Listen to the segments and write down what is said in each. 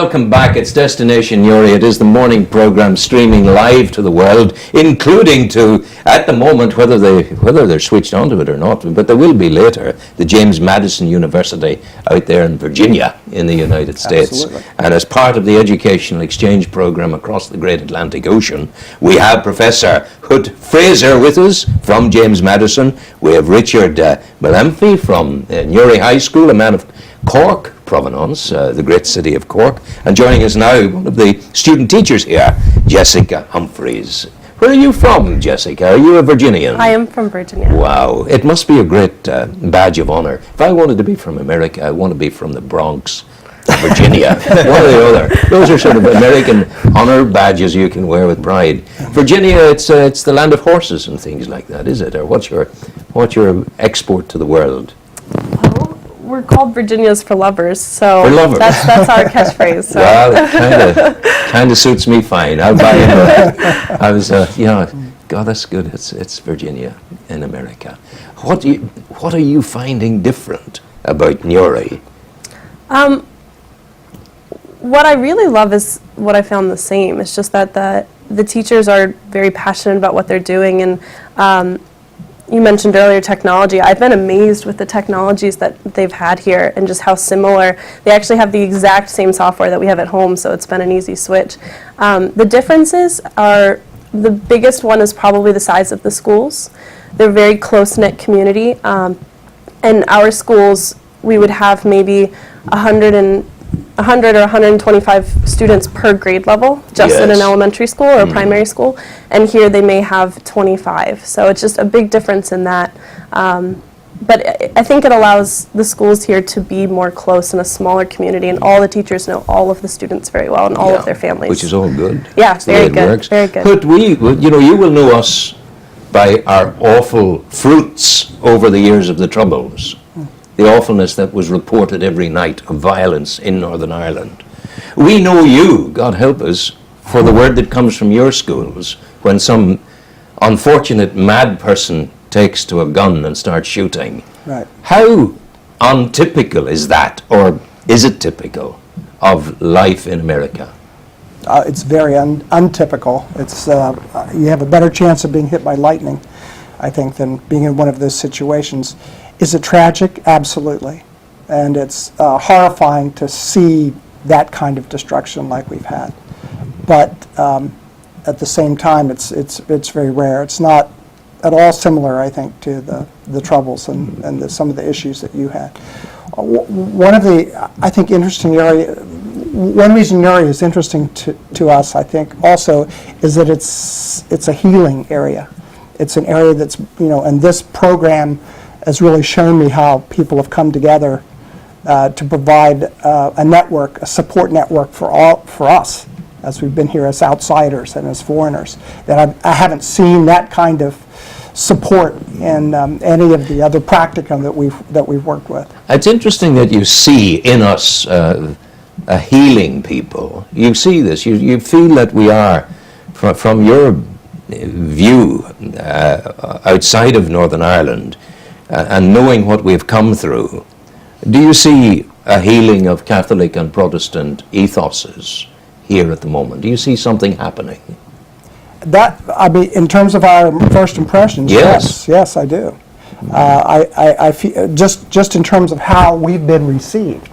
Welcome back. It's Destination Newry. It is the morning program streaming live to the world, including to, at the moment, whether they're switched onto it or not, but there will be later, the James Madison University out there in Virginia in the United States. Absolutely. And as part of the educational exchange program across the Great Atlantic Ocean, we have Professor Frazier with us from James Madison. We have Richard Melaniphy from Newry High School, a man of Cork provenance, the great city of Cork, and joining us now, one of the student teachers here, Jessica Humphreys. Where are you from, Jessica? Are you a Virginian? I am from Virginia. Wow, it must be a great badge of honor. If I wanted to be from America, I want to be from the Bronx, Virginia, one or the other. Those are sort of American honor badges you can wear with pride. Virginia, it's the land of horses and things like that, is it? Or what's your export to the world? Well, we're called Virginia's for lovers, so For lovers. That's our catchphrase. So. Well, it kind of suits me fine. I'll buy into it. I was, God, that's good. It's Virginia in America. What are you finding different about Newry? What I really love is what I found the same. It's just that the teachers are very passionate about what they're doing, and you mentioned earlier technology. I've been amazed with the technologies that they've had here and just how similar. They actually have the exact same software that we have at home, so it's been an easy switch. The differences are, the biggest one is probably the size of the schools. They're a very close-knit community. And our schools, we would have maybe 100 or 125 students per grade level, just in an elementary school or primary school, and here they may have 25. So it's just a big difference in that. But I think it allows the schools here to be more close in a smaller community, and all the teachers know all of the students very well and all of their families. Which is all good. Yeah, That's the way very it good. works. Very good. But you will know us by our awful fruits over the years of the Troubles. The awfulness that was reported every night of violence in Northern Ireland. We know you, God help us, for the word that comes from your schools when some unfortunate mad person takes to a gun and starts shooting. Right. How untypical is that, or is it typical, of life in America? It's very untypical. It's you have a better chance of being hit by lightning, I think, than being in one of those situations. Is it tragic? Absolutely. And it's horrifying to see that kind of destruction like we've had. But at the same time, it's very rare. It's not at all similar, I think, to the Troubles and some of the issues that you had. One of the, I think, interesting area, one reason Newry is interesting to us, I think, also, is that it's a healing area. It's an area that's, and this program has really shown me how people have come together to provide a network, a support network for us, as we've been here as outsiders and as foreigners. That I haven't seen that kind of support in any of the other practicum that we've worked with. It's interesting that you see in us a healing people. You see this. You feel that we are, from your view outside of Northern Ireland, and knowing what we've come through, do you see a healing of Catholic and Protestant ethoses here at the moment? Do you see something happening? That, I mean, in terms of our first impressions, yes, I do. I feel just in terms of how we've been received.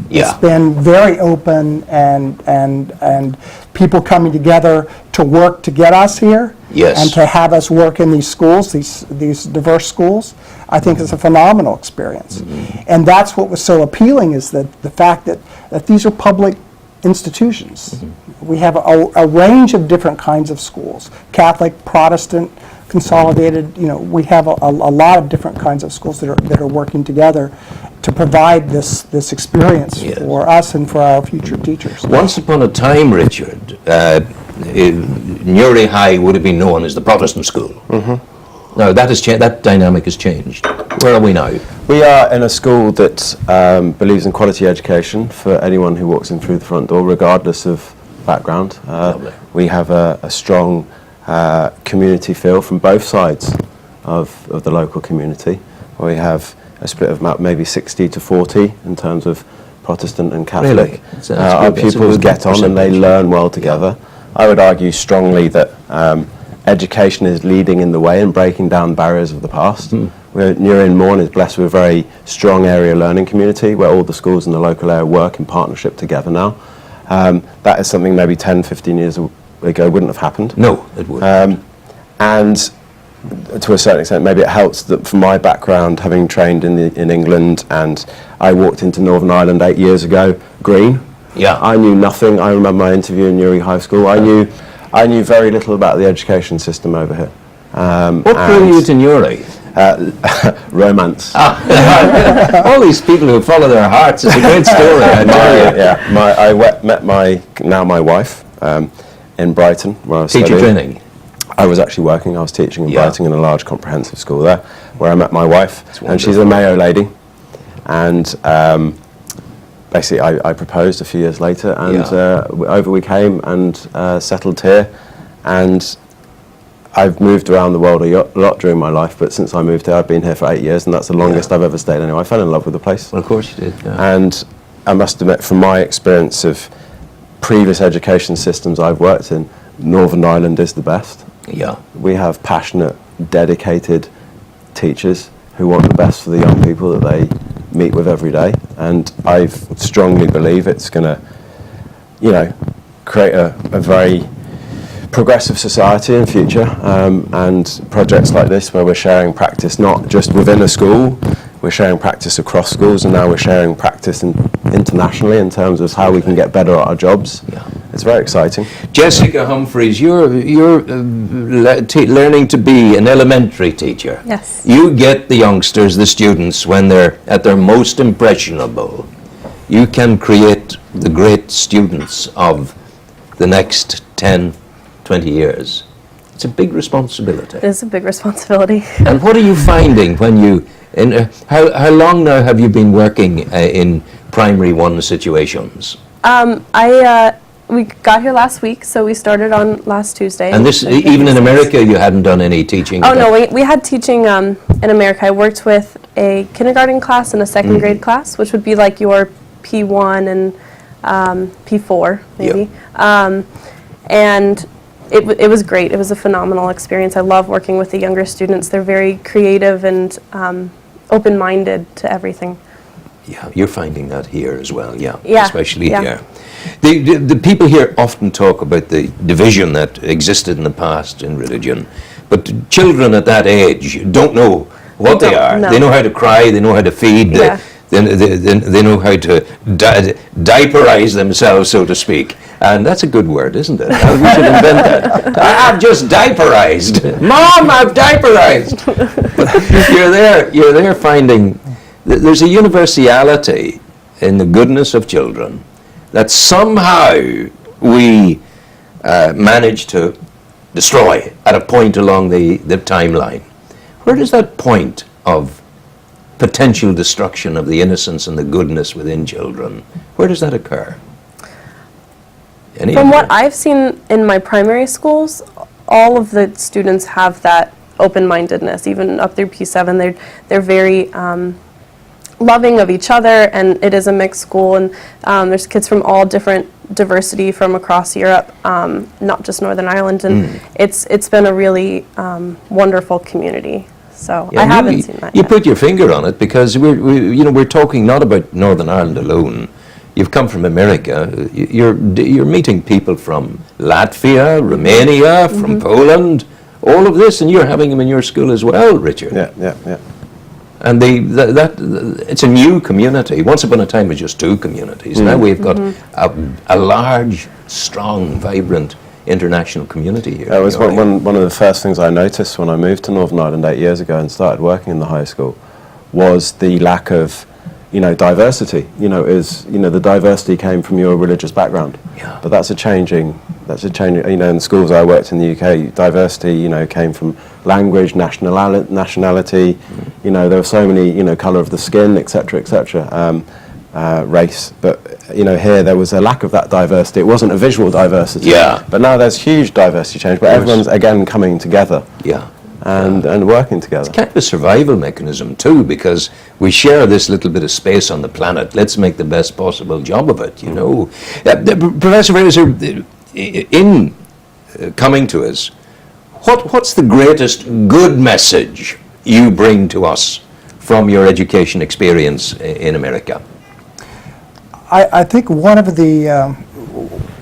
Yeah. It's been very open and people coming together to work to get us here. Yes. And to have us work in these schools, these diverse schools, I think is a phenomenal experience. Mm-hmm. And that's what was so appealing, is that the fact that these are public institutions. Mm-hmm. We have a range of different kinds of schools, Catholic, Protestant, consolidated. We have a lot of different kinds of schools that are working together to provide this experience for us and for our future teachers. Once upon a time, Richard, Newry High would have been known as the Protestant school. Mm-hmm. Now that dynamic has changed. Where are we now? We are in a school that believes in quality education for anyone who walks in through the front door, regardless of background. We have a strong community feel from both sides of the local community. We have a split of maybe 60 to 40 in terms of Protestant and Catholic. Really? That's Our good. That's a pupils good get on and they percentage. learn well together. I would argue strongly that education is leading in the way and breaking down barriers of the past. Newry Mourne is blessed with a very strong area learning community where all the schools in the local area work in partnership together now. That is something maybe 10, 15 years ago wouldn't have happened. No, it would. And to a certain extent, maybe it helps that from my background, having trained in England, and I walked into Northern Ireland 8 years ago, green. Yeah. I knew nothing. I remember my interview in Newry High School. I knew very little about the education system over here. What drew you to Newry? Romance. All these people who follow their hearts. It's a great story, I tell you. I met my wife in Brighton, where I was Teacher studying. training. I was actually working. I was teaching in Brighton in a large comprehensive school there, where I met my wife, and she's a Mayo lady. And basically, I proposed a few years later, and over we came and settled here. And I've moved around the world a lot during my life, but since I moved here, I've been here for 8 years, and that's the longest I've ever stayed anyway. I fell in love with the place. Well, of course you did. Yeah. And I must admit, from my experience of previous education systems I've worked in, Northern Ireland is the best. Yeah. We have passionate, dedicated teachers who want the best for the young people that they meet with every day. And I strongly believe it's going to, create a very progressive society in future. And projects like this, where we're sharing practice not just within a school, we're sharing practice across schools, and now we're sharing practice internationally in terms of how we can get better at our jobs. Yeah. It's very exciting. Jessica Humphreys, you're learning to be an elementary teacher. Yes. You get the youngsters, the students, when they're at their most impressionable. You can create the great students of the next 10, 20 years. It's a big responsibility. It is a big responsibility. And what are you finding when you, how long now have you been working in primary one situations? We got here last week, so we started on last Tuesday. And this, even in America, you hadn't done any teaching? Oh, no, we had teaching in America. I worked with a kindergarten class and a second grade class, which would be like your P1 and P4, maybe. And it was great. It was a phenomenal experience. I love working with the younger students. They're very creative and open-minded to everything. Yeah, you're finding that here as well, yeah. Especially yeah. here. The people here often talk about the division that existed in the past in religion, but children at that age don't know what they are. No. They know how to cry, they know how to feed, Yeah. they know how to diaperize themselves, so to speak. And that's a good word, isn't it? We should invent that. I've just diaperized. Mom, I've diaperized. But you're there finding there's a universality in the goodness of children that somehow we manage to destroy at a point along the timeline. Where does that point of potential destruction of the innocence and the goodness within children, where does that occur? From what I've seen in my primary schools, all of the students have that open-mindedness. Even up through P7, they're very loving of each other, and it is a mixed school, and there's kids from all different diversity from across Europe, not just Northern Ireland, and it's been a really wonderful community. So I haven't seen that You yet. put your finger on it, because we're talking not about Northern Ireland alone. You've come from America. You're meeting people from Latvia, Romania, from Poland, all of this, and you're having them in your school as well, Richard. Yeah. And it's a new community. Once upon a time, it was just two communities. Now we've got a large, strong, vibrant international community here. That was one of the first things I noticed when I moved to Northern Ireland 8 years ago and started working in the high school, was the lack of, diversity. The diversity came from your religious background. Yeah. But that's a changing. In the schools I worked in the UK, diversity, came from language, nationality. There were so many, colour of the skin, etc., race. But here there was a lack of that diversity. It wasn't a visual diversity. Yeah. But now there's huge diversity change. But everyone's again coming together. Yeah. and working together. Kind of a survival mechanism too, because we share this little bit of space on the planet. Let's make the best possible job of it, you know. Professor Frazier, in coming to us, what's the greatest good message you bring to us from your education experience in America? I think one of the,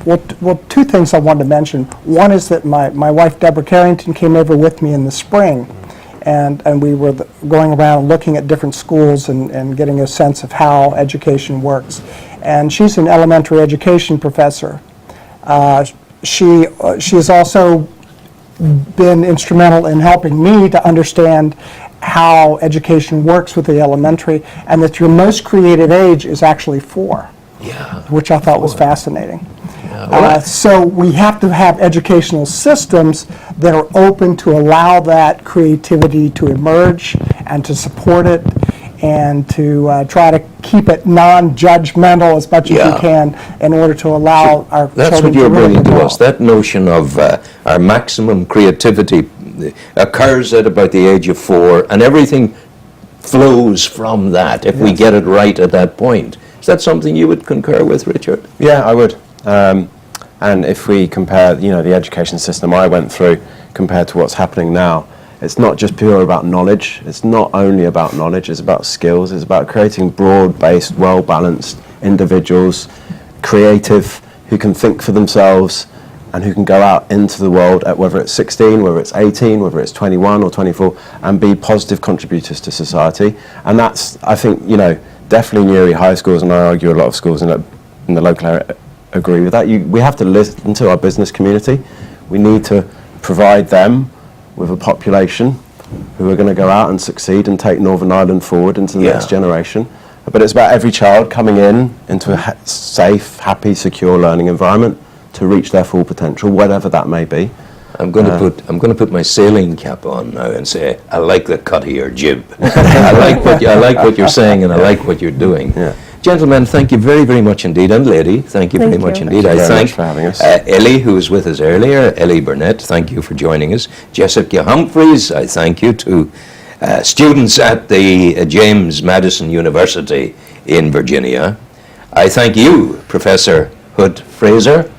well, two things I wanted to mention. One is that my wife, Deborah Carrington, came over with me in the spring, and we were going around looking at different schools and getting a sense of how education works. And she's an elementary education professor. She has also been instrumental in helping me to understand how education works with the elementary, and that your most creative age is actually 4, which I thought was fascinating. So we have to have educational systems that are open to allow that creativity to emerge and to support it, and to try to keep it non-judgmental as much as we can in order to allow our That's children what you're to really bringing to develop. us. That notion of our maximum creativity occurs at about the age of 4, and everything flows from that if we get it right at that point. Is that something you would concur with, Richard? Yeah, I would. And if we compare, the education system I went through compared to what's happening now, it's not just pure about knowledge. It's not only about knowledge. It's about skills. It's about creating broad-based, well-balanced individuals, creative, who can think for themselves and who can go out into the world at whether it's 16, whether it's 18, whether it's 21 or 24, and be positive contributors to society. And that's, I think, definitely in Newry high schools, and I argue a lot of schools in the local area agree with that. We have to listen to our business community. We need to provide them with a population who are going to go out and succeed and take Northern Ireland forward into the next generation. But it's about every child coming into a safe, happy, secure learning environment to reach their full potential, whatever that may be. I'm going to put my sailing cap on now and say, I like the cut of your jib. I like what you're saying, and I like what you're doing. Yeah. Gentlemen, thank you very, very much indeed, and lady, thank you very much indeed. Thank you I very thank much for having us. Ellie, who was with us earlier, Ellie Burnett, thank you for joining us. Jessica Humphreys, I thank you. To students at the James Madison University in Virginia, I thank you, Professor Hood Frazier.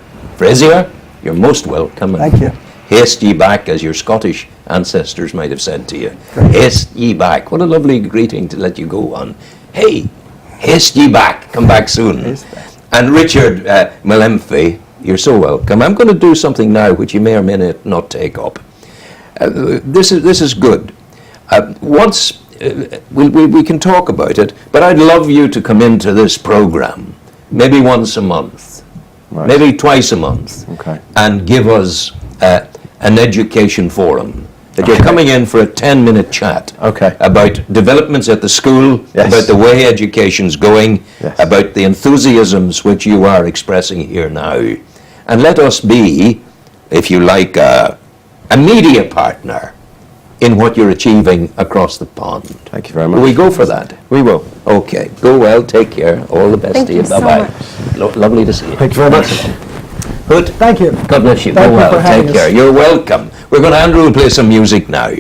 You're most welcome. Thank you. Haste ye back, as your Scottish ancestors might have said to you. Great. Haste ye back. What a lovely greeting to let you go on. Hey, haste ye back. Come back soon. And Richard Melaniphy, you're so welcome. I'm going to do something now which you may or may not take up. This is good. We can talk about it, but I'd love you to come into this program, maybe once a month, maybe twice a month, and give us an education forum. That you're coming in for a 10-minute chat about developments at the school, about the way education's going, about the enthusiasms which you are expressing here now. And let us be, if you like, a media partner in what you're achieving across the pond. Thank you very much. Will we go for that? We will. Okay. Go well. Take care. All the best to you. Bye-bye. Lovely to see you. Thank you very much. Good. Thank you. God bless you. Thank Go you well. for having Take us. care. You're welcome. Andrew will play some music now.